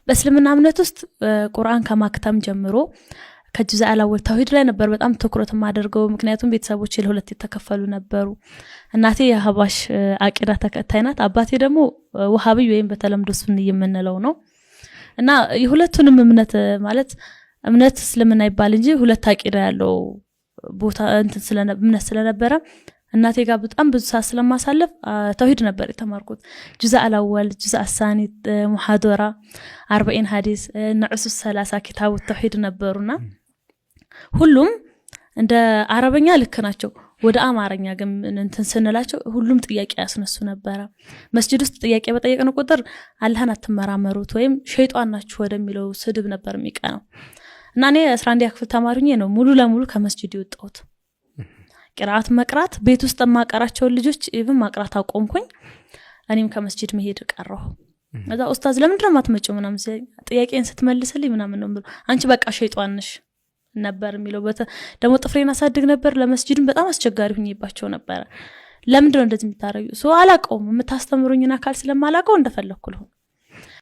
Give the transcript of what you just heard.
በእስልምና እምነት ውስጥ ቁርአን ከማክተም ጀምሮ ከጁዝ አልአወል ተውሂድ ላይ ነበር በጣም ትኩረት ማደርገው ምክንያቱም ቤተሰቦቼ ለሁለት የተከፈሉ ነበሩ እናቴ የሐባሽ አቂዳ ተከታይ ናት አባቴ ደግሞ ወሃቢ ወይም በተለምዶ ሱኒ የምንለው ነው እና የሁለቱንም እምነት ማለት እምነት እስልምና ይባል እንጂ ሁለት አቂዳ ያለው ቦታ እንትን ስለነበረ እናቴ ጋር በጣም ብዙ ሰዓት ስለማሳለፍ ተውሂድ ነበር የተማርኩት ጁዝ አልአወል ጁዝ አሳኒ ሙሐደራ 40 ሐዲስ ንዑስ 30 ኪታቡ ተውሂድ ነበሩና ሁሉም እንደ አረበኛ ልክ ናቸው ወደ አማርኛ ግን እንትን ስንላቸው ሁሉም ጥያቄ ያስነሱ ነበር መስጂድ ውስጥ ጥያቄ በጠየቅን ቁጥር አላህን አትመራመሩት ወይም ሸይጣን ናችሁ ወደሚለው ስድብ ነበር የሚቀነው እና እኔ 11 ክፍል ተማሪኝ ነው ሙሉ ለሙሉ ከመስጂድ ይወጣሁት ቅራአት መቅራት ቤት ውስጥ ማቀራቸው ልጆች ኢቭን ማቅራት አቆምኩኝ እኔም ከመስጂድ መሄድ ቀረሁ እዛ ኡስታዝ ለምንድነው ማትመጪው ምናምን ጥያቄን ስትመልስልኝ ምናምን ነው አንቺ በቃ ሸይጣን ነሽ ነበር የሚለው ደሞ ጥፍሬን አሳድግ ነበር ለመስጂድም በጣም አስቸጋሪ ሆኜባቸው ነበር ለምንድነው እንደዚህ የምታረዩ አላቀውም የምታስተምሩኝና አካል ስለማላቀው እንደፈለኩ ነው